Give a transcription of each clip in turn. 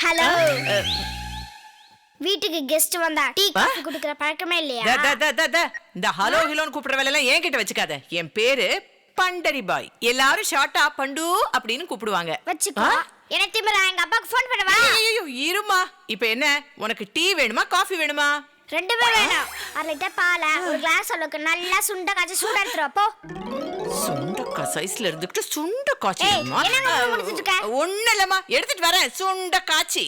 Hello. வீட்டுக்கு guest வந்தா tea coffee குடிக்கிற பழக்கமே இல்லையா? இந்த ஹலோ ஹிலோன்னு கூப்பிடுற வேலை எல்லாம் என்கிட்ட வச்சுக்காத. என் பேரு பண்டரி பாய். எல்லாரும் ஷார்ட்டா பண்டு அப்படின்னு கூப்பிடுவாங்க. வச்சுக்கோ. எனக்கு திமிரா? எங்க அப்பாக்கு ஃபோன் பண்ணவா? ஐயோ இருமா. இப்போ என்ன, உனக்கு டீ வேணுமா காஃபி வேணுமா? ரெண்டுமே வேணும். 1 லிட்டர் பால், ஒரு கிளாஸ் அளவுக்கு நல்லா சுண்ட காய்ச்சி சூடா எடுத்துரு போ. சுண்டக்கா சைஸ்ல இருந்துட்டு சுண்ட காய்ச்சிமா? என்னங்க முடிச்சிட்டு இருக்க? ஒண்ணு இல்லம்மா, எடுத்துட்டு வரேன். சுண்ட காய்ச்சி.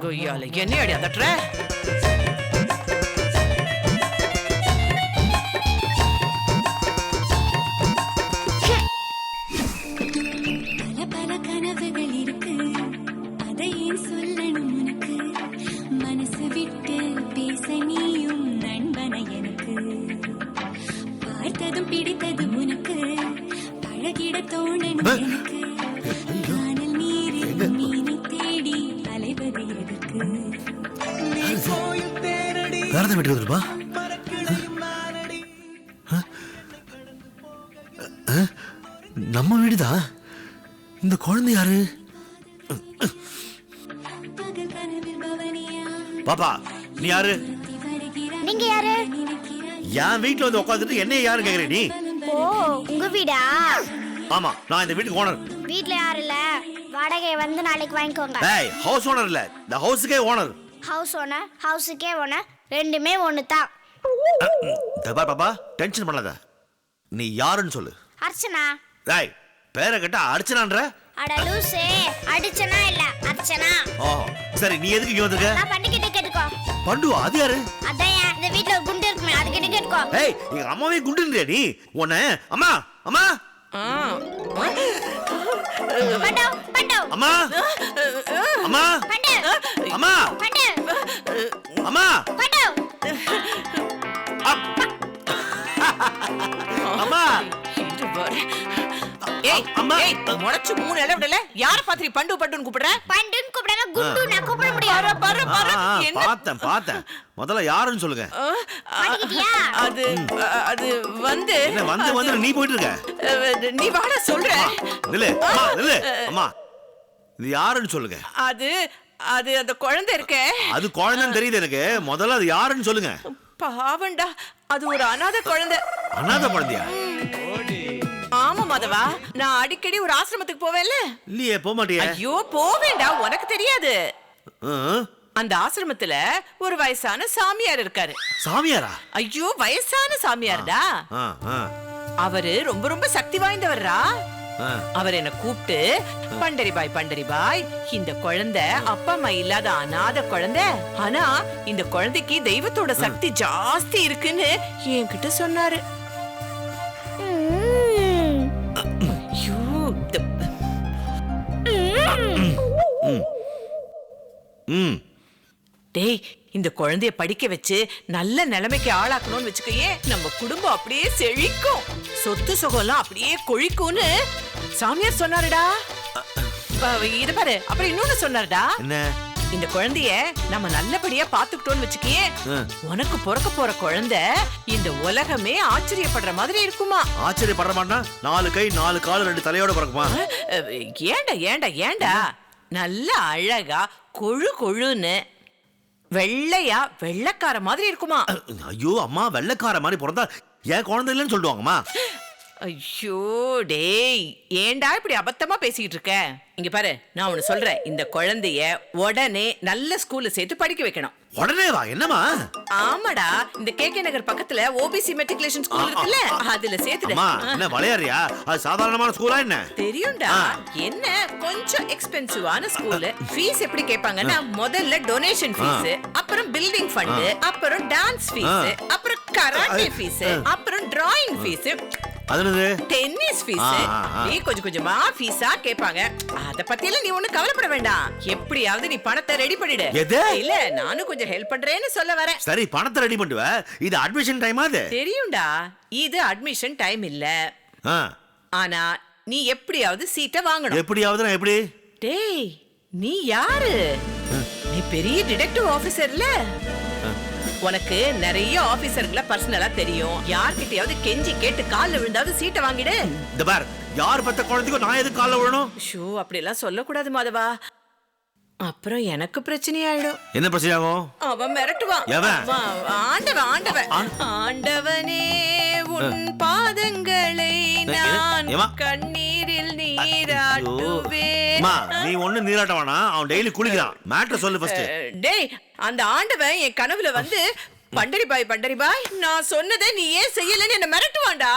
கொய்யால என்ன அடி அதட்ற? பிடித்தது உனக்கு பழகிட தோணன் எனக்கு கானல் நீரில் மீனை தேடி அலைவது எதற்கு நம்ம வீடுதான். இந்த குழந்தை யாரு? பகல் கனவில் பவனியா பாப்பா நீ யாரு? நீங்க யாரு? என் வீட்டுல வந்து உட்காந்துட்டு என்ன யாரு கேக்குற நீ? ஓ, உங்க வீடா? ஆமா, நான் இந்த வீட்டுக்கு ஓனர். வீட்ல யாரும் இல்ல, வாடகை வந்து நாளைக்கு வாங்கிக்கோங்க. ஏய், ஹவுஸ் ஓனர் இல்ல, இந்த ஹவுஸ்க்கே ஓனர். ஹவுஸ் ஓனர், ஹவுஸுக்கே ஓனர், ரெண்டுமே ஒண்ணுதான். தபா பாப்பா, டென்ஷன் பண்ணாத. நீ யாருன்னு சொல்லு. அர்ச்சனா. ஏய், பேரை கேட்டா அர்ச்சனான்ற? அட லூசே, அடிச்சனா இல்ல அர்ச்சனா. ஓ, சரி நீ எதுக்கு இங்க வந்திருக்க? நான் பண்டிகிட்ட கேட்டுக்கோ. பண்டு அது யாரு? அதான் இந்த வீட்ல ஒரு குண்டு இருக்குமே, அது கிட்ட கேட்டுக்கோ. ஏய், எங்க அம்மாவே குண்டுன்றியா நீ? உன்னை அம்மா அம்மா பண்டு பண்டு அம்மா அம்மா பண்டு அம்மா பண்டு அம்மா பண்டு அம்மா ஏய் அம்மா, முளைச்சு 3 இலை விடல. யார பாத்திரி பண்டு பண்டுன்னு கூப்பிடுற? பண்டுன்னு கூப்பிடற, குண்டு நான் கூப்பிட முடியாது. பார்த்தேன். முதல்ல யாருன்னு சொல்லுங்க. அது வந்து என்ன வந்து நீ போயிட்டு இருக்க? நீ வாடா சொல்ற. நில்லு அம்மா, இது யாருன்னு சொல்லுங்க. அது அந்த குழந்தை இருக்கே. அது குழந்தைன்னு தெரியுது எனக்கு. முதல்ல அது யாருன்னு சொல்லுங்க. பாவண்டா, அது ஒரு அனாதை குழந்தை. அனாதை குழந்தையா? ஆமா மாதவா, நான் அடிக்கடி ஒரு ஆசிரமத்துக்கு போவேன்ல. இல்லையே, போக மாட்டியா? ஐயோ போவேண்டா, உனக்கு தெரியாது. அந்த ஆசிரமத்துல ஒரு வயசான சாமியார் இருக்காரு. சாமியாரா? ஐயோ வயசான சாமியார்டா. அவரு ரொம்ப ரொம்ப சக்தி வாய்ந்தவர்ரா. அவர் என்ன கூப்பிட்டு, பண்டரி பாய், இந்த குழந்தை அப்பா அம்மா இல்லாத அனாதை குழந்தை, ஆனா இந்த குழந்தைக்கு தெய்வத்தோட சக்தி ஜாஸ்தி இருக்குன்னு என்கிட்ட சொன்னாரு. டேய், இந்த குழந்தைய படிக்க வச்சு நல்ல நிலைமைக்கு ஆளாக்கணும்னு வச்சுக்கயே, நம்ம குடும்பம் அப்படியே செழிக்கும், சொத்து சுகம்லாம் அப்படியே கொழிக்கும்னு சாமியார் சொன்னாருடா. இது பாரு, அப்புறம் இன்னொன்னு சொன்னாருடா. இந்த குழந்தைய நம்ம நல்லபடியா பாத்துக்கிட்டோம்னு வச்சுக்கயே, உனக்கு பிறக்க போற குழந்தை இந்த உலகமே ஆச்சரியப்படுற மாதிரி இருக்குமா. ஆச்சரியப்படுற மாட்டா? 4 கை 4 கால் 2 தலையோட பிறக்குமா? ஏண்டா நல்ல அழகா கொழு கொழுன்னு வெள்ளையா வெள்ளைக்கார மாதிரி இருக்குமா. ஐயோ அம்மா, வெள்ளைக்கார மாதிரி பிறந்தா ஏன் குழந்தை இல்லைன்னு சொல்லுவாங்கம்மா. ஐயோ டேய், ஏண்டா இப்படி அபத்தமா பேசிக்கிட்டு இருக்க? இங்க பாரு, நான் ஒன்னு சொல்றேன். இந்த குழந்தைய உடனே நல்ல ஸ்கூல்ல சேர்த்து படிக்க வைக்கணும். உடனே வா? என்னமா? ஆமாடா, இந்த கேகே நகர் பக்கத்துல ஓபிசி மெட்ரிகுலேஷன் ஸ்கூல் இருக்குல்ல, அதுல சேர்த்துடு. என்ன விளையாடுறியா? அது சாதாரணமான ஸ்கூலா என்ன? தெரியும்டா. என்ன கொஞ்சம் எக்ஸ்பென்சிவான ஸ்கூல். ஃபீஸ் எப்படி கேட்பாங்கன்னா, முதல்ல டொனேஷன் ஃபீஸ், அப்புறம் பில்டிங் ஃபண்ட், அப்புறம் டான்ஸ் ஃபீஸ், அப்புறம் கராட்டே ஃபீஸ், அப்புறம் டிராயிங் ஃபீஸ், அதுனது டென்னிஸ் ஃபீஸ். நீ கொஞ்சம் கொஞ்சமா ஃபீஸா கேட்பாங்க. அத பத்தி எல்லாம் நீ ஒண்ணு கவலைப்பட வேண்டாம். எப்படியாவது நீ பணத்தை ரெடி பண்ணிடு. இல்ல நானும் கொஞ்சம் ஹெல்ப் பண்றேன்னு சொல்ல வரேன். சரி, பணத்தை ரெடி பண்ணுவ. இது அட்மிஷன் டைமா? அது தெரியும்டா, இது அட்மிஷன் டைம் இல்ல. ஆனா நீ எப்படியாவது சீட்டை வாங்கணும். எப்படியாவது? எப்படி? டேய், நீ யாரு? நீ பெரிய டிடெக்டிவ் ஆபீசர்ல. உனக்கு நிறைய ஆபீசர்களை பர்சனலா தெரியும். யார்கிட்டயாவது கெஞ்சி கேட்டு கால்ல விழுந்தாவது சீட்டை வாங்கிடு. இந்த பார், யார் பத்த குழந்தைக்கு நான் எதுக்கு கால்ல விழணும்? ஷோ, அப்படி எல்லாம் சொல்லக்கூடாது மாதவா. அப்புறம் எனக்கு பிரச்சனையாயிடும். என்ன பிரச்சனை ஆகும்? அவன் மிரட்டுவான். எவன்? ஆண்டவன் ஆண்டவன் ஆண்டவனே உன் பாதங்களை நான் கண்ணீரில் நீராட்டுவேன். நீ ஒண்ணு நீராட்ட வேணாம், அவன் டெய்லி குளிக்கிறான். மேட்டர் சொல்லு ஃபர்ஸ்ட். டேய், அந்த ஆண்டவன் என் கனவுல வந்து பண்டரி பாய் நான் சொன்னதை நீ ஏன் செய்யலன்னு என்ன மிரட்டுவான்டா.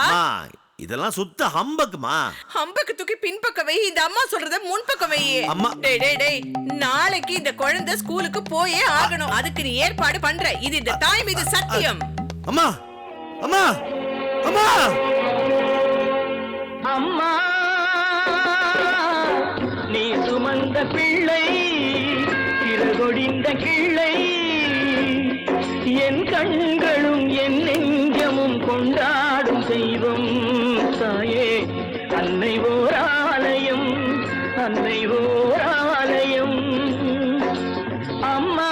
இதெல்லாம் சுத்த ஹம்பக்குமா. ஹம்பக்கு தூக்கி பின்பக்கம் வை, இந்த அம்மா சொல்றத முன்பக்கம் வை. அம்மா டேய் நாளைக்கு இந்த குழந்தை ஸ்கூலுக்கு போயே ஆகணும். அதுக்கு நீ ஏற்பாடு பண்ற. இது இந்த தாய் மீது சத்தியம். அம்மா அம்மா அம்மா அம்மா நீ சுமந்த பிள்ளை சிறகொடிந்த கிள்ளை என் கண்களும் என் நெஞ்சமும் கொண்டாடும் தெய்வம் தாயே அன்னை ஓர் ஆலயம் அன்னை ஓர் ஆலயம் அம்மா.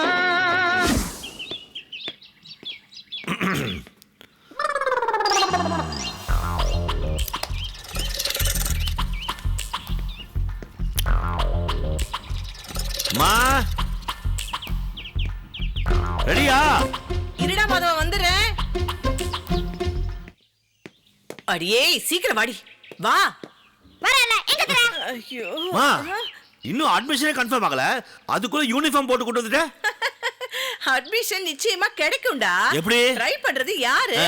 அம்மா ரெடியா? இருடா மாதவ வந்துடுறேன். அடியே சீக்கிரம் வாடி வா. வரல எங்க தர? ஐயோ அம்மா இன்னும் அட்மிஷனே கன்ஃபார்ம் ஆகல, அதுக்குள்ள யூனிஃபார்ம் போட்டு கொண்டு வந்துட்ட. அட்மிஷன் நிச்சயமா கிடைக்கும்டா. எப்படி? ட்ரை பண்றது யாரு?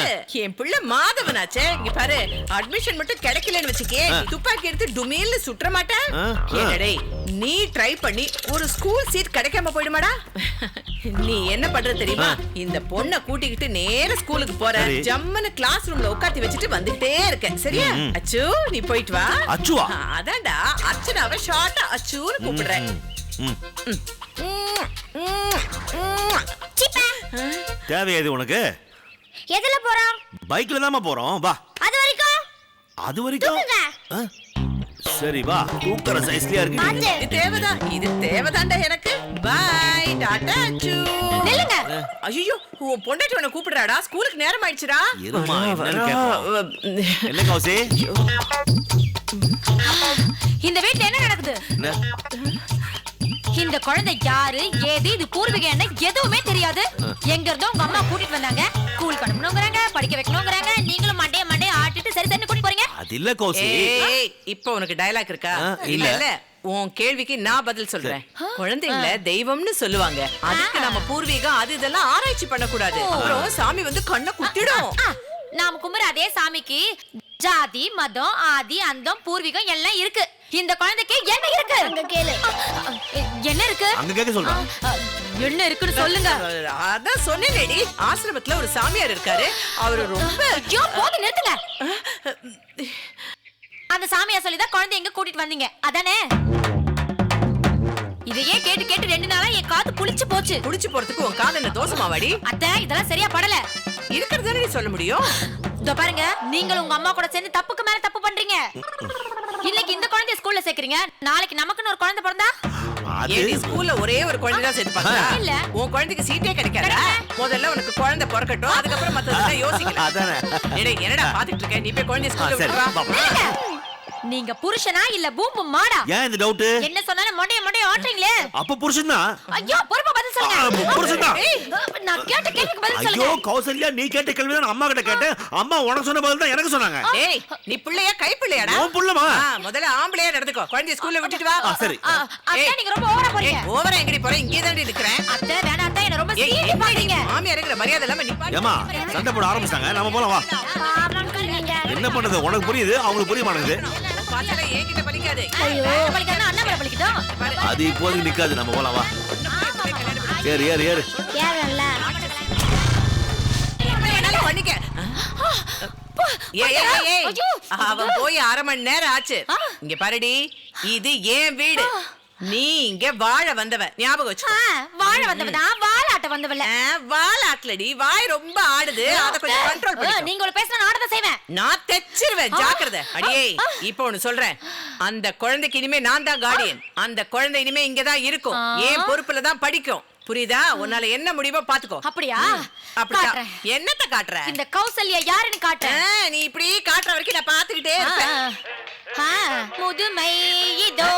என் பிள்ளை மாதவனாச்சே. இங்க பாரு, அட்மிஷன் மட்டும் கிடைக்கலன்னு வச்சுக்கே, நீ துப்பாக்கி எடுத்து டுமீல்னு சுற்ற மாட்டேன். ஏடே, நீ ட்ரை பண்ணி ஒரு ஸ்கூல் சீட் கிடைக்காம போயிடுமாடா? நீ என்ன பண்ற தெரியுமா? இந்த பொண்ணை கூட்டிக்கிட்டு நேர ஸ்கூலுக்கு போற. ஜம்மனு கிளாஸ் ரூம்ல உட்காத்தி வச்சுட்டு வந்துட்டே இருக்க. சரியா? அச்சு நீ போயிட்டு வா. அச்சுவா? அதான்டா, அர்ச்சனாவை ஷார்ட்டா அச்சுன்னு கூப்பிடுறேன். தேவையாது உனக்கு? எதுல போறோம்? பைக்ல தான் போறோம். வா. அது வரைக்கும் சரி வா. தூக்கற சைஸ்லயா இருக்கு. இது தேவைதான்டா எனக்கு. பை டாடா அச்சு. நில்லுங்க. ஐயோ, உன் பொண்டாட்டி உன்னை கூப்பிடுறாடா. ஸ்கூலுக்கு நேரம் ஆயிடுச்சுடா. இருமா, என்னன்னு கேட்போம். என்ன கௌசி? இந்த வீட்ல என்ன நடக்குது? இந்த குழந்தை யாரு ஏது இது பூர்வீக என்ன எதுவுமே தெரியாது. எங்க இருந்தோ உங்க அம்மா கூட்டிட்டு வந்தாங்க. ஸ்கூல் அனுப்பணும்ங்கறாங்க, படிக்க வைக்கணும்ங்கறாங்க. நீங்களும் மண்டைய ஆட்டிட்டு சரி சரி கூட்டி போறீங்க. அது இல்ல கௌசி. இப்போ உனக்கு டயலாக் இருக்கா? இல்ல. உன் கேள்விக்கு நான் பதில் சொல்றேன். குழந்தைங்கள தெய்வம்னு சொல்லுவாங்க. அதுக்கு நம்ம பூர்வீகம் அது இதெல்லாம் ஆராய்ச்சி பண்ண கூடாது. அப்புறம் சாமி வந்து கண்ணை குத்திடும். நாம கும்புற அதே சாமிக்கு ஜாதி மதம் ஆதி அந்தம் பூர்வீகம் எல்லாம் இருக்கு. இந்த குழந்தைக்கு என்ன இருக்கு? அங்க கேளு. என்ன இருக்கு? அங்க கேட்க சொல்றேன். என்ன இருக்குன்னு சொல்லுங்க. அதான் சொன்னேனேடி, ஆசிரமத்துல ஒரு சாமியார் இருக்காரு. அவரு ரொம்ப ஐயோ போது நிறுத்துங்க. அந்த சாமியார் சொல்லிதான் குழந்தை எங்க கூட்டிட்டு வந்தீங்க அதானே? இதையே கேட்டு கேட்டு 2 நாளா என் காது புளிச்சு போச்சு. புடிச்சு போறதுக்கு உன் காது என்ன தோசமாவாடி? அத்தை இதெல்லாம் சரியா படல. இருக்கிறதானே சொல்ல முடியும். இதோ பாருங்க, நீங்களும் உங்க அம்மா கூட சேர்ந்து தப்புக்கு மேல தப்பு பண்றீங்க. இன்னைக்கு இந்த குழந்தைய ஸ்கூல்ல சேர்க்கறீங்க, நாளைக்கு நமக்குன்னு ஒரு குழந்தை பிறந்தா? ஏடி ஸ்கூல்ல ஒரே ஒரு குழந்தை தான் சேர்த்து பாத்தா? இல்ல. உன் குழந்தைக்கு சீட்டே கிடைக்காதா? முதல்ல உனக்கு குழந்தை பிறக்கட்டும், அதுக்கப்புறம் மத்ததெல்லாம் யோசிக்கலாம். அதானே. டேய் என்னடா பாத்துட்டு இருக்க? நீ போய் குழந்தைய ஸ்கூல்ல விட்டு வா. நீங்க புருஷனா இல்ல பூம்பு மாடா? ஏன் இந்த டவுட்? என்ன சொன்னாலும் மொண்டைய ஆட்றீங்களே. அப்ப புருஷன்தான். ஐயோ பொறுப்பா பதில் சொல்லுங்க. புருஷன்தான். நான் கேட்ட கேள்விக்கு பதில் ஐயோ சொல்லுங்க. கௌசல்யா, நீ கேட்ட கேள்வி தான் அம்மா கிட்ட கேட்டேன். அம்மா உனக்கு சொன்ன பதில் தான் எனக்கு சொன்னாங்க. டேய் நீ பிள்ளையா கை பிள்ளையாடா? உன் புள்ளமா? முதல்ல ஆம்பளையா நடந்துக்கோ. குழந்தைய ஸ்கூல்ல விட்டுட்டு வா. சரி. அத்தை நீங்க ரொம்ப ஓவரா போறீங்க. ஓவரா எங்கடி போற? இங்கே தாண்டி நிக்கறேன். அத்தை வேணாம் அத்தை, என்ன ரொம்ப சீரியஸா பாத்தீங்க. மாமியார் இருக்கிற மரியாதை இல்லாம நீ பாரு. ஏமா சண்டை போட ஆரம்பிச்சாங்க, நம்ம போலாம் வா. என்ன பண்றது? உனக்கு புரியுது, அவங்களுக்கு புரிய மாட்டேங்குது. பாத்தல என்கிட்ட பலிக்காது. பலிக்காதா அண்ணா மேல பலிக்கட்டும். அது இப்போதைக்கு நிக்காது, நம்ம போலாம் வா. ஏறு ஏறு ஏறு. ஏறல. என்னால பண்ணிக்க. அவன் போய் 1/2 மணி நேரம் ஆச்சு. இங்க பாருடி, இது ஏன் வீடு. நீ இங்க வாழ வந்தவ, ஞாபகம் வச்சுக்கோ. வாழ வந்தவதான் வாழாட்ட வந்தவல்ல. வாழாட்டலடி, வாய் ரொம்ப ஆடுது, அத கொஞ்சம் கண்ட்ரோல் பண்ணு. நீங்க ஒரு பேசினா நான் தான் செய்வேன். நான் தெச்சிருவேன், ஜாக்கிரதை. அடியே இப்போ ஒன்னு சொல்றேன், அந்த குழந்தைக்கு இனிமே நான் தான் கார்டியன். அந்த குழந்தை இனிமே இங்கதான் இருக்கும், ஏன் பொறுப்புல தான் படிக்கும். புரியுதா? உன்னால என்ன முடியுமோ பாத்துக்கோ. அப்படியா? அப்படிதான். என்னத்த காட்டுற? இந்த கௌசல்யா யாருன்னு காட்டுறேன். நீ இப்படி காட்டுற வரைக்கும் நான் பாத்துக்கிட்டே இருப்பேன். முதுமை இதோ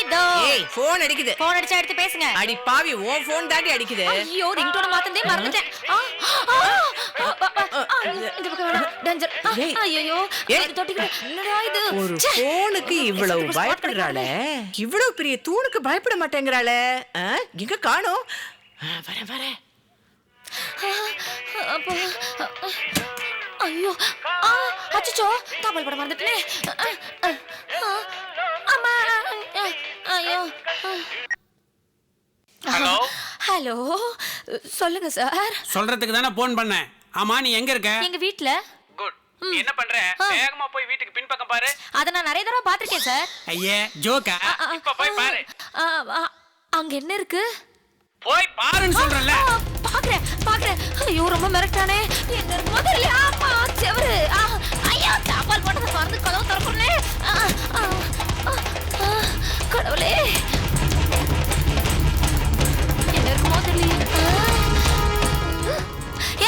இதோ. ஏய் ஏய் போன் அடிக்குது. போன் அடிச்சா எடுத்து பேசுங்க. அடி பாவி, உன் போன் தாண்டி அடிக்குது. ஐயோ ரிங்டோன் மாத்தந்தே மறந்துட்டேன். இந்த பக்கம் வேணா டேஞ்சர். ஏய். ஐயோ ஏய். தொட்டிக்கு என்னடா இது? ஒரு போனுக்கு இவ்வளவு பயப்படுறாளே, இவ்வளவு பெரிய தூணுக்கு பயப்பட மாட்டேங்கிறாளே. எங்க காணோம்? வரேன். அப்போ ஐயோ அச்சச்சோ தாமல் படம் மறந்துட்டேனே. அம்மா ஐயோ. ஹலோ ஹலோ சொல்லுங்க சார். சொல்றதுக்கு தானே போன் பண்ணேன். ஆமா நீ எங்க இருக்க? எங்க வீட்ல. குட். நீ என்ன பண்ற? வேகமா போய் வீட்டுக்கு பின்பக்கம் பாரு. அத நான் நிறைய தடவை பாத்திருக்கேன் சார். ஐயே ஜோக்கா. இப்ப போய் பாரு. அங்க என்ன இருக்கு? போய் பாருன்னு சொல்றேன்ல. பாக்குறேன். ஐயோ ரொம்ப மிரட்டானே. என்ன இருக்கு முதல்ல? ஆமா செவரு. ஐயோ தாப்பால் போட்டத மறந்து கதவு திறக்கறனே. கடவுளே. என்ன இருக்கு முதல்ல?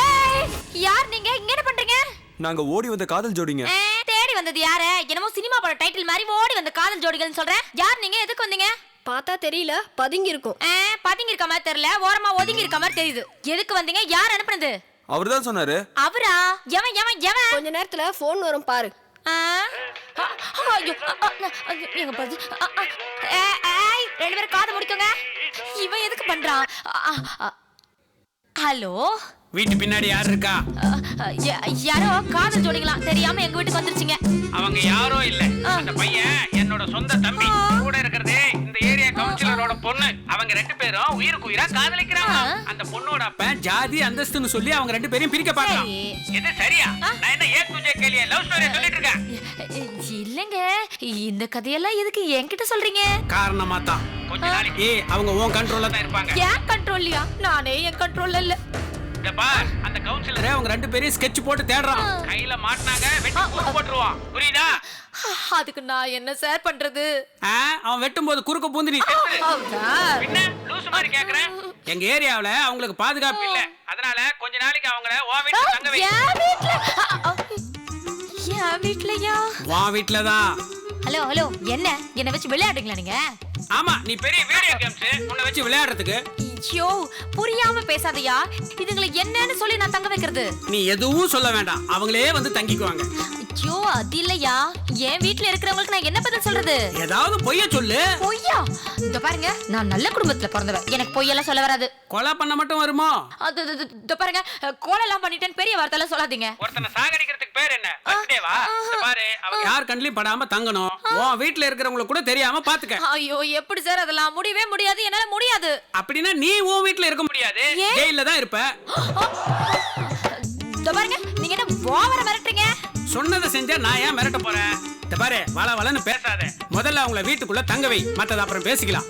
ஏய் யார் நீங்க? இங்க என்ன பண்றீங்க? நாங்க ஓடி வந்த காதல் ஜோடிங்க. தேடி வந்தது யாரு? என்னமோ சினிமா பட டைட்டில் மாதிரி ஓடி வந்த காதல் ஜோடிகள்னு சொல்றேன். யார் நீங்க? எதுக்கு வந்தீங்க? பார்த்தா தெரியல, பதுங்கி இருக்கும். பதுங்கி இருக்க மாதிரி தெரியல, ஓரமா ஒதுங்கி இருக்க மாதிரி தெரியுது. எதுக்கு வந்தீங்க? யார் அனுப்புனது? அவர்தான் சொன்னாரு. அவரா? எவன்? கொஞ்ச நேரத்துல போன் வரும் பாரு. ஐயோ எங்க பாரு. ஏய் ரெண்டு பேரும் காது முடிக்கோங்க. இவன் எதுக்கு பண்றான்? ஹலோ வீட்டு பின்னாடி யார் இருக்கா? யாரோ காதல் ஜோடிங்களா தெரியாம எங்க வீட்டுக்கு வந்துருச்சுங்க. அவங்க யாரோ இல்ல, அந்த பையன் என்னோட சொந்த தம்பி. கூட இருக்கிறதே இந்த ஏரியா கவுன்சிலரோட பொண்ணு. அவங்க ரெண்டு பேரும் உயிருக்கு உயிரா காதலிக்கிறாங்க. அந்த பொண்ணோட அப்ப ஜாதி அந்தஸ்துன்னு சொல்லி அவங்க ரெண்டு பேரையும் பிரிக்க பார்க்கலாம். இது சரியா? நான் என்ன ஏ துஜே கேலியே லவ் ஸ்டோரி சொல்லிட்டு இருக்கேன். இல்லங்க இந்த கதையெல்லாம் எதுக்கு என்கிட்ட சொல்றீங்க? காரணமா தான் கொஞ்ச நாளைக்கு அவங்க உன் கண்ட்ரோல்ல தான் இருப்பாங்க. ஏன் கண்ட்ரோல்லையா? நானே என் கண்ட்ரோல்ல இல்ல. அந்த கவுன்சிலரே அவங்க ரெண்டு பேரையும் ஸ்கெட்ச் போட்டு தேடுறான். கையில மாட்டினாங்க வெட்டி போட்டுருவான். புரியுதா? அதுக்கு நான் என்ன சார் பண்றது? அவன் வெட்டும் போது குறுக்க பூந்து நீ பின்ன லூசு மாதிரி கேக்குறேன். எங்க ஏரியாவுல அவங்களுக்கு பாதுகாப்பு இல்ல, அதனால கொஞ்ச நாளைக்கு அவங்கள உன் வீட்டுல தங்க வை. என் வீட்லயா? உன் வீட்டுல தான். ஹலோ என்ன வச்சு விளையாடுறீங்களா நீங்க? ஆமா நீ பெரிய வீடியோ கேம்ஸ் உன்னை வச்சு விளையாடுறதுக்கு. ஐயோ புரியாம பேசாதயா. இதுங்களை என்னன்னு சொல்லி நான் தங்க வைக்கிறது? நீ எதுவும் சொல்ல வேண்டாம், அவங்களே வந்து தங்கிக்குவாங்க. ஐயோ அது இல்லையா, என் வீட்ல இருக்கிறவங்களுக்கு நான் என்ன பதில் சொல்றது? ஏதாவது பொய்ய சொல்லு. பொய்யா? இந்த பாருங்க நான் நல்ல குடும்பத்துல பிறந்தவன், எனக்கு பொய்யெல்லாம் சொல்ல வராது. கொலை பண்ண மட்டும் வருமோ? இந்த பாருங்க கொலை எல்லாம் பண்ணிட்டேன்னு பெரிய வார்த்தை எல்லாம் சொல்லாதீங்க. ஒருத்தனை சாகடிக்கிறதுக்கு பேர் என்ன? பர்த்டேவா? பாரு அவங்க யார் கண்ணிலையும் படாம தங்கணும். உன் வீட்ல இருக்கிறவங்களுக்கு கூட தெரியாம பாத்துக்க. ஐயோ எப்படி சார் அதெல்லாம்? முடியவே முடியாது, என்னால முடியாது. அப்படின்னா நீ உன் வீட்ல இருக்க முடியாது, ஜெயில்ல தான் இருப்ப. இந்த பாருங்க நீங்க என்ன ஓவரா மிரட்டுறீங்க? சொன்னதை செஞ்சா நான் ஏன் மிரட்ட போறேன்? இந்த பாரு வளன்னு பேசாத, முதல்ல அவங்கள வீட்டுக்குள்ள தங்க வை, மத்தத அப்புறம் பேசிக்கலாம்.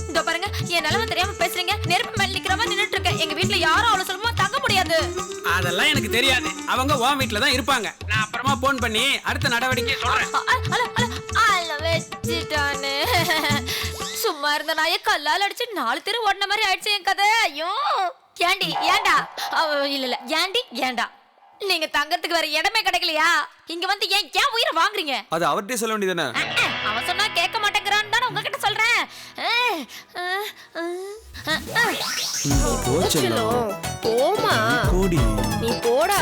இந்த பாருங்க என் நிலைமை தெரியாம பேசுறீங்க. நெருப்பு மேல நிக்கிற மாதிரி நின்னுட்டு இருக்கேன். எங்க வீட்ல யாரும் அவ்வளவு சுலபமா தங்க முடியாது. அதெல்லாம் எனக்கு தெரியாது, அவங்க உன் வீட்ல தான் இருப்பாங்க. நான் அப்புறமா போன் பண்ணி அடுத்த நடவடிக்கை சொல்றேன். வச்சுட்டானே சும்மா இருந்த நாய கல்லால் அடிச்சு 4 தெரு ஓடின மாதிரி ஆயிடுச்சு என் கதை. ஐயோ ஏண்டா இல்ல ஏண்டா நீங்க தங்கறதுக்கு வேற இடமே கிடைக்கலையா? இங்க வந்து ஏன் உயிரை வாங்குறீங்க? அது அவர்கிட்ட சொல்ல வேண்டியதானே? அவன் சொன்னா கேட்க மாட்டேங்கிறான்னு தானே உங்ககிட்ட சொல்றேன். போமா நீ போடா.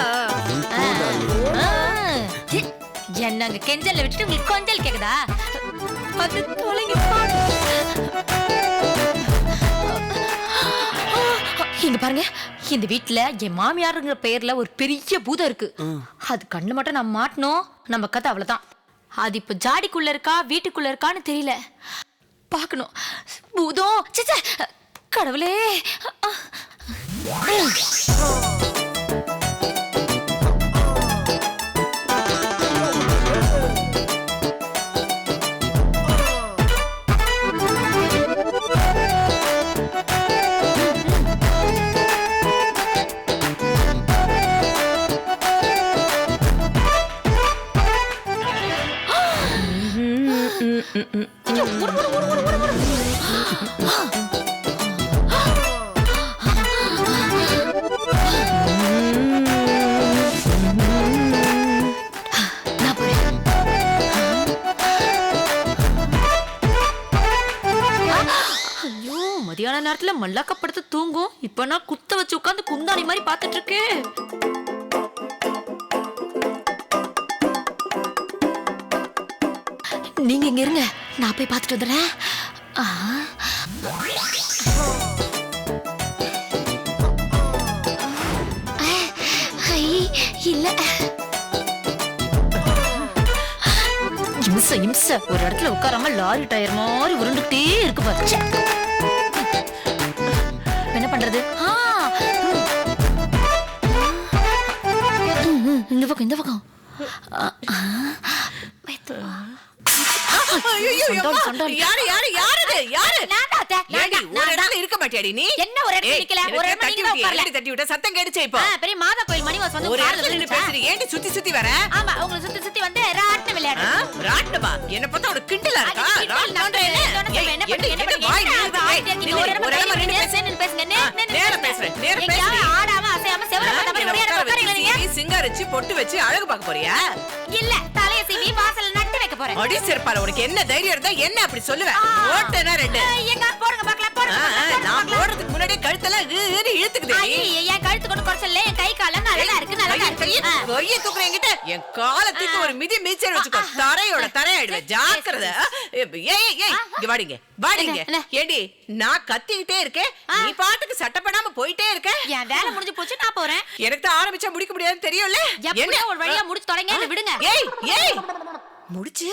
என்னங்க கெஞ்சல்ல விட்டுட்டு உங்களுக்கு கொஞ்சல் கேக்குதா? அது தொலைங்க. இங்க பாருங்க இந்த வீட்ல என் மாமியாருங்கிற பேர்ல ஒரு பெரிய பூதம் இருக்கு. அது கண்ணு மட்டும் நான் மாட்டணும், நம்ம கதை அவ்வளவுதான். அது இப்ப ஜாடிக்குள்ள இருக்கா வீட்டுக்குள்ள இருக்கான்னு தெரியல, பாக்கணும். பூதம் கடவுளே. மத்தியான நேரத்துல மல்லாக்கப்படுத்து தூங்கும். இப்ப நான் குத்த வச்சு உட்காந்து குந்தாணி மாதிரி பாத்துட்டு இருக்கேன். நீங்க இங்க இருங்க, நான் போய் பாத்துட்டு வந்துடுறேன். இல்ல இம்ச இம்ச ஒரு இடத்துல உட்காராம லாரி டயர் மாதிரி உருண்டுகிட்டே இருக்கு பாரு. என்ன பண்றது? இந்த பக்கம் இந்த பக்கம். யாரு யாரு யாரு யாரு ஒரு இடத்துல இருக்க மாட்டியாடி நீ? என்ன ஒரு இடத்துல நிக்கல? ஒரு இடத்துல நீங்க உட்காரல. தட்டி விட்ட சத்தம் கேடுச்சே இப்போ. பெரிய மாதா கோயில் மணி வாசம் வந்து ஒரு இடத்துல நின்னு பேசுறீ. ஏண்டி சுத்தி சுத்தி வர? ஆமா, உங்களை சுத்தி சுத்தி வந்து ராட்ன விளையாடு. ராட்னமா? என்ன பார்த்தா ஒரு கிண்டலா இருக்கா? ராட்னம்ன்ற என்ன? என்ன பண்ணீங்க? வாய் நீங்க ஒரு இடத்துல நின்னு பேசுங்க. நேரா பேசுறேன். நேரா பேசுறேன். ஆடாம அசையாம செவர பார்த்த மாதிரி ஒரே இடத்துல உட்காருங்க நீங்க. நீ சிங்காரிச்சி பொட்டு வச்சு அழகு பார்க்க போறியா? இல்ல, தலைய சீவி வாசல்ல நட்டு வைக்க போறேன். அடி செருப்பால உனக்கு என்ன தைரியம் இருந்தா என்ன அப்படி சொல்லுவ? ஓட்டனா ரெண்டு. எங்க போடுங்க பார்க்கலாம் போடுங்க. நான் போறதுக்கு முன்னாடி கழுத்தெல்லாம் இழுத்துக்குது. என் கழுத்து கொண்டு குறைச்சல என் கை கால நல்லா இருக்கு. கொய்ய தூக்குற என்கிட்ட என் காலத்துக்கு ஒரு மிதி மீச்சர் வச்சுக்கோ. தரையோட தரையாயிடுவேன். ஜாக்கிரதை. ஏய் இங்க வாடிங்க வாடிங்க. ஏடி நான் கத்திக்கிட்டே இருக்கேன், நீ பாட்டுக்கு சட்டப்படாம போயிட்டே இருக்க. என் வேலை முடிஞ்சு போச்சு, நான் போறேன். எனக்கு தான் ஆரம்பிச்சா முடிக்க முடியாதுன்னு தெரியும்ல. என்ன ஒரு வழியா முடிச்சு தொடங்க விடுங்க. ஏய் முடிச்சு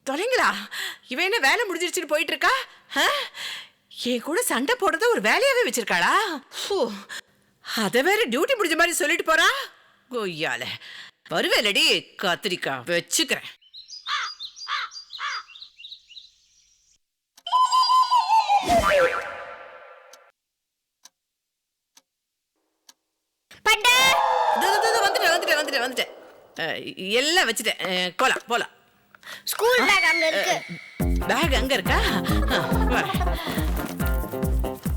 தொலைங்களா? இவன் என்ன வேலை முடிஞ்சிருச்சுன்னு போயிட்டு இருக்கா? என் கூட சண்டை போடுறத ஒரு வேலையாவே வச்சிருக்காளா? அத வேற டியூட்டி முடிஞ்ச மாதிரி சொல்லிட்டு போறா. கொய்யால வருவேலடி கத்திரிக்கா வச்சுக்கிறேன். வந்துட்டேன். எல்லாம் வச்சுட்டேன். போலாம். ஸ்கூல் பேக் அங்க இருக்கு. பேக் அங்க இருக்கா?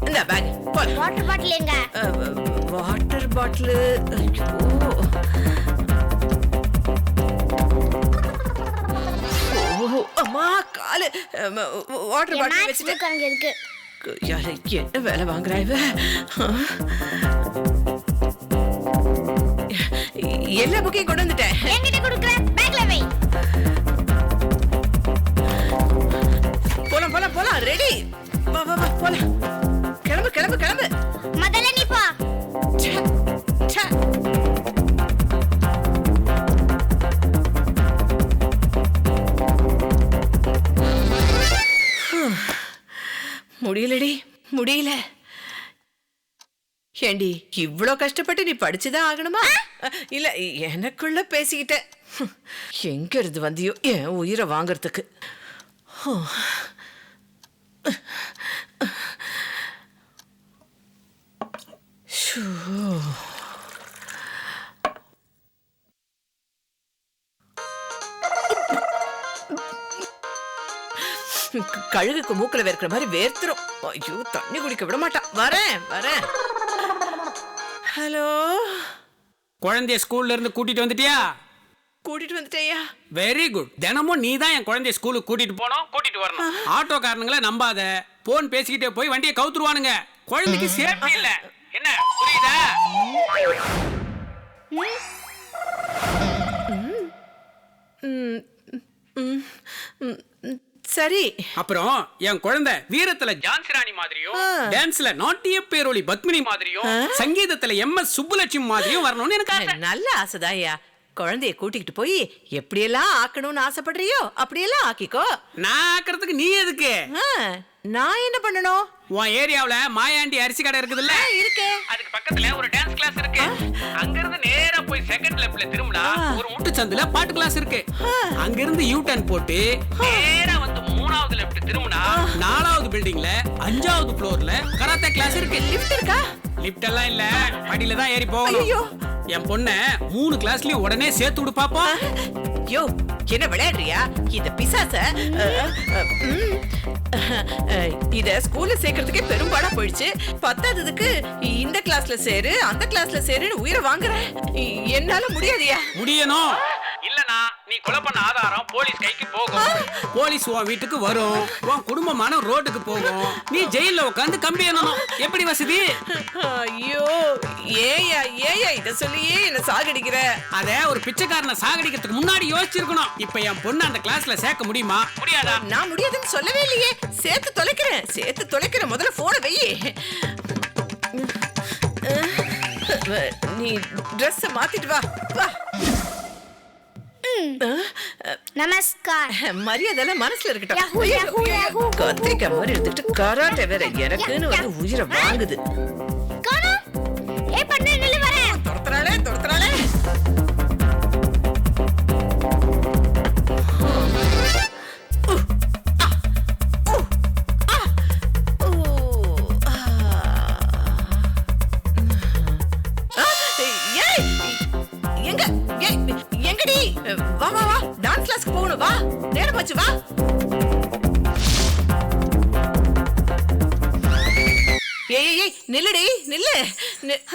இந்த பேக் போலாம். வாட்டர் பாட்டில் எங்க? Water bottle. அம்மா காலு. வாட்டர் பாட்டில் வச்சுட்டு அங்க இருக்கு. என்ன வேலை வாங்குறா இவ? எல்லா புக்கையும் கொண்டு வந்துட்டேன். என்கிட்ட கொடுக்கற பேக்ல வை. போலாம் ரெடி. வா போலாம். கிளம்பு. முதல்ல நீ போ. முடியல. ஏண்டி இவ்ளோ கஷ்டப்பட்டு நீ படிச்சுதான் ஆகணுமா? இல்ல எனக்குள்ள பேசிக்கிட்ட. எங்க இருந்து வந்தியோ என் உயிரை வாங்கறதுக்கு? கழுகுக்கு மூக்குல வேர்க்கிற மாதிரி வேர்த்துரும். ஐயோ தண்ணி குடிக்க விட மாட்டான். வரேன். ஹலோ, குழந்தைய ஸ்கூல்ல இருந்து கூட்டிட்டு வந்துட்டியா? கூட்டிட்டு வந்துட்டேயா? Very good. தினமும் நீ தான் என் குழந்தைய ஸ்கூலுக்கு கூட்டிட்டு போனோம், கூட்டிட்டு வரணும். ஆட்டோக்காரனுங்கள நம்பாத. போன் பேசிக்கிட்டே போய் வண்டியை கவுத்துருவானுங்க. குழந்தைக்கு சேஃப்டி இல்ல. என்ன புரியுதா? சரி. அப்புறம் என் குழந்தை வீரத்துல ஜான்சி ராணி மாதிரியும், டான்ஸ்ல நாட்டிய பேரொளி பத்மினி மாதிரியும், சங்கீதத்துல எம்எஸ் சுப்புலட்சுமி மாதிரியும் வரணும்னு எனக்கு நல்ல ஆசைதாயா. குழந்தைய கூட்டிக்கிட்டு போய் எப்படியெல்லாம் ஆக்கணும்னு ஆசைப்படுறியோ அப்படியெல்லாம் ஆக்கிக்கோ. நான் ஆக்குறதுக்கு நீ எதுக்கு? நான் என்ன பண்ணணும்? உன் ஏரியாவுல மாயாண்டி அரிசி கடை இருக்குதுல்ல? இருக்கு. அதுக்கு பக்கத்துல ஒரு டான்ஸ் கிளாஸ் இருக்கு. அங்க இருந்து நேரா போய் செகண்ட் லெஃப்ட்ல திரும்பினா ஒரு முட்டு சந்துல பாட்டு கிளாஸ் இருக்கு. அங்க இருந்து யூ டர்ன் போட்டு நேரா வந்து 3வது லெஃப்ட் திரும்பினா 4வது பில்டிங்ல 5வது ஃப்ளோர்ல கராத்தே கிளாஸ் இருக்கு. லிஃப்ட் இருக்கா? லிஃப்ட் எல்லாம் இல்ல, படியில தான் ஏறி போகணும். என் பொண்ண 3 கிளாஸ்லயும் உடனே சேர்த்து விடு பாப்போம். யோ என்ன விளையாடுறியா? இந்த பிசாச இத ஸ்கூல்ல சேர்க்கறதுக்கே பெரும்பாடா போயிடுச்சு. 10ஆவதுக்கு இந்த கிளாஸ்ல சேரு அந்த கிளாஸ்ல சேருன்னு உயிரை வாங்குறேன். என்னால முடியாதியா? முடியணும். இல்லனா நீ நீ கொலை பண்ண ஆதாரம் போலீஸ் கைக்கு போகும். போலீஸ் உன் வீட்டுக்கு வரும், உன் குடும்பமான ரோட்டுக்கு போகும், நீ ஜெயில உட்காந்து கம்பி எண்ணணும். எப்படி வசதி? ஐயோ ஏயா ஏயா இத சொல்லியே என்ன சாகடிக்கிற? அத ஒரு பிச்சைக்காரனை சாகடிக்கிறதுக்கு முன்னாடி யோசிச்சிருக்கணும். இப்ப என் பொண்ணு அந்த கிளாஸ்ல சேர்க்க முடியுமா? முடியாதா? நான் முடியாதுன்னு சொல்லவே இல்லையே. சேர்த்து தொலைக்கிறேன். முதல்ல போன வெயி. நீ Dress மாத்திட்டு வா வா. நமஸ்கார். மரியாதை மனசுல இருக்கட்டும். Yahoo, Yahoo, Yahoo. கத்திரிக்காய் மாதிரி எடுத்துட்டு கராட்டே வேற எனக்குன்னு வந்து உயிரை வாங்குது. காணோம். ஏய் பண்ணு நில்லு வரேன். துரத்துறாளே. எங்கடி? வா டான்ஸ் கிளாஸ்க்கு போகணும். வா நேரம் ஆச்சு. வா. ஏய் நில்லுடி நில்லு.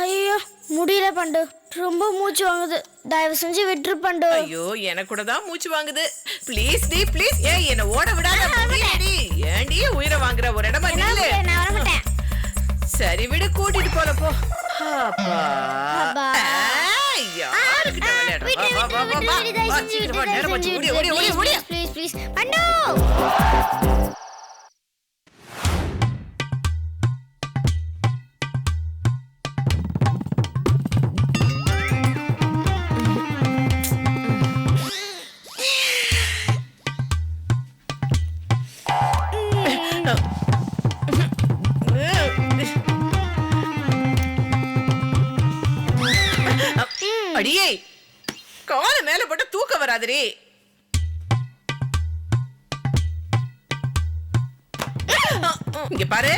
ஐயோ முடியல பண்டு. ரொம்ப மூச்சு வாங்குது. தயவு செஞ்சு விட்டுரு பண்டு. ஐயோ எனக்கு கூட தான் மூச்சு வாங்குது. Please please. ஏய் என்ன ஓட விடாத. புரியடி? ஏண்டி உயிரை வாங்குற? ஒரு இடமா நில்லு. நான் வர மாட்டேன். சரி விடு, கூட்டிட்டு போல போ. அப்பா யாருக்கிட்ட விளையாடுற? வா சீக்கிரமா நேரம் ஆச்சு. ஓடி. ப்ளீஸ் பண்டு. அடியே கால மேல போட்டு தூக்க வராதே. இங்க பாரு,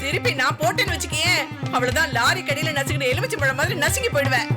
திருப்பி நான் போட்டேன்னு வச்சுக்கேன், அவ்வளவுதான் லாரி கடியில நசுக்கிட்டு எலுமிச்சை பழம் மாதிரி நசுங்கி போயிடுவேன்.